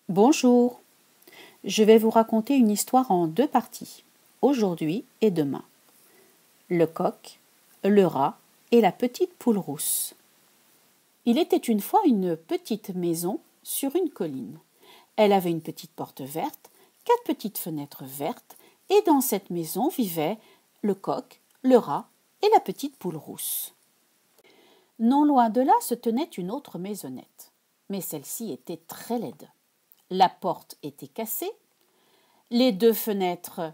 Bonjour, je vais vous raconter une histoire en 2 parties, aujourd'hui et demain. Le coq, le rat et la petite poule rousse. Il était une fois une petite maison sur une colline. Elle avait une petite porte verte, 4 petites fenêtres vertes, et dans cette maison vivaient le coq, le rat et la petite poule rousse. Non loin de là se tenait une autre maisonnette, mais celle-ci était très laide. La porte était cassée, les 2 fenêtres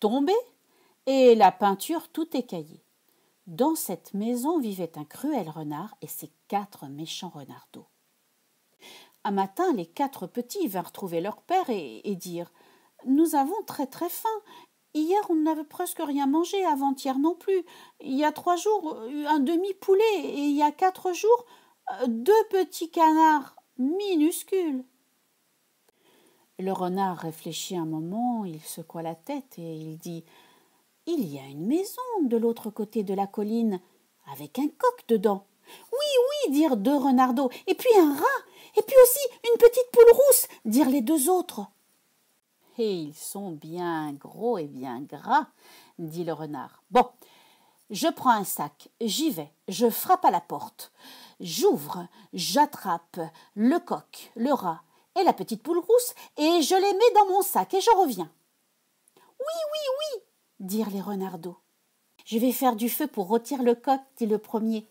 tombées et la peinture tout écaillée. Dans cette maison vivait un cruel renard et ses 4 méchants renardeaux. Un matin, les 4 petits vinrent trouver leur père et dirent « Nous avons très très faim. Hier, on n'avait presque rien mangé, avant-hier non plus. Il y a 3 jours, un demi-poulet et il y a 4 jours, 2 petits canards minuscules. » Le renard réfléchit un moment, il secoua la tête et il dit « Il y a une maison de l'autre côté de la colline, avec un coq dedans. »« Oui, oui, dirent 2 renardeaux, et puis un rat, et puis aussi une petite poule rousse, dirent les 2 autres. »« Et ils sont bien gros et bien gras, dit le renard. Bon, je prends un sac, j'y vais, je frappe à la porte. J'ouvre, j'attrape le coq, le rat et la petite poule rousse, et je les mets dans mon sac, et je reviens. »« Oui, oui, oui, dirent les renardeaux. Je vais faire du feu pour rôtir le coq, dit le premier.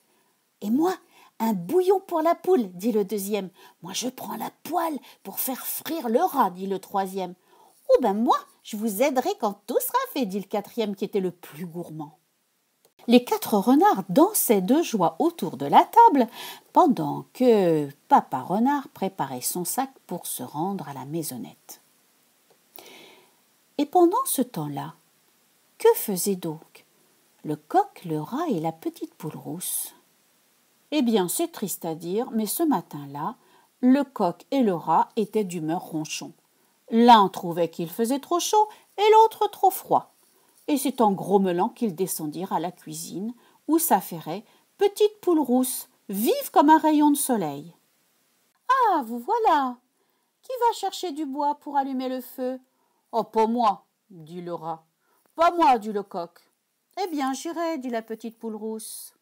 Et moi, un bouillon pour la poule, dit le deuxième. Moi, je prends la poêle pour faire frire le rat, dit le troisième. Oh ben moi, je vous aiderai quand tout sera fait, dit le quatrième qui était le plus gourmand. Les 4 renards dansaient de joie autour de la table pendant que papa renard préparait son sac pour se rendre à la maisonnette. Et pendant ce temps-là, que faisaient donc le coq, le rat et la petite poule rousse? Eh bien, c'est triste à dire, mais ce matin-là, le coq et le rat étaient d'humeur ronchon. L'un trouvait qu'il faisait trop chaud et l'autre trop froid. Et c'est en grommelant qu'ils descendirent à la cuisine, où s'affairait petite poule rousse, vive comme un rayon de soleil. « Ah, vous voilà! Qui va chercher du bois pour allumer le feu ?»« Oh, pas moi, dit le rat. »« Pas moi, dit le coq. »« Eh bien, j'irai, dit la petite poule rousse. »«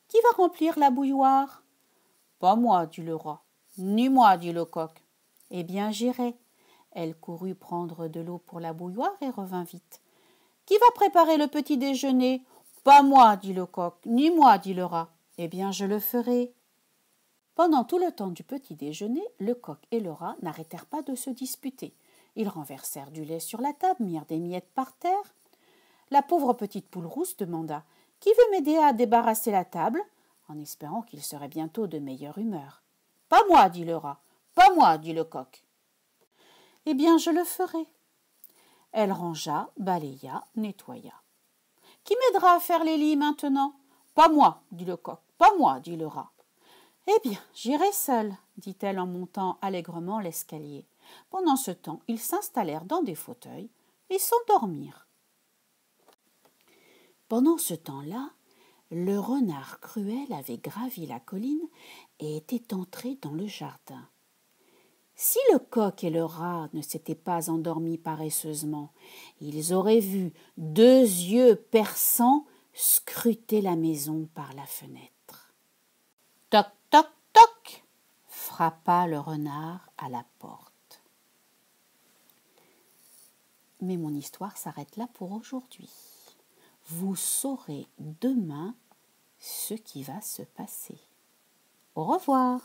Qui va remplir la bouilloire ?»« Pas moi, dit le rat. »« Ni moi, dit le coq. »« Eh bien, j'irai. » Elle courut prendre de l'eau pour la bouilloire et revint vite. « Qui va préparer le petit déjeuner ?»« Pas moi, dit le coq. Ni moi, dit le rat. »« Eh bien, je le ferai. » Pendant tout le temps du petit déjeuner, le coq et le rat n'arrêtèrent pas de se disputer. Ils renversèrent du lait sur la table, mirent des miettes par terre. La pauvre petite poule rousse demanda « Qui veut m'aider à débarrasser la table ?» en espérant qu'il serait bientôt de meilleure humeur. « Pas moi, dit le rat. Pas moi, dit le coq. »« Eh bien, je le ferai. » Elle rangea, balaya, nettoya. « Qui m'aidera à faire les lits maintenant ?»« Pas moi, dit le coq. Pas moi, dit le rat. »« Eh bien, j'irai seule, dit-elle en montant allègrement l'escalier. Pendant ce temps, ils s'installèrent dans des fauteuils et s'endormirent. Pendant ce temps-là, le renard cruel avait gravi la colline et était entré dans le jardin. Si le coq et le rat ne s'étaient pas endormis paresseusement, ils auraient vu 2 yeux perçants scruter la maison par la fenêtre. Toc, toc, toc, frappa le renard à la porte. Mais mon histoire s'arrête là pour aujourd'hui. Vous saurez demain ce qui va se passer. Au revoir.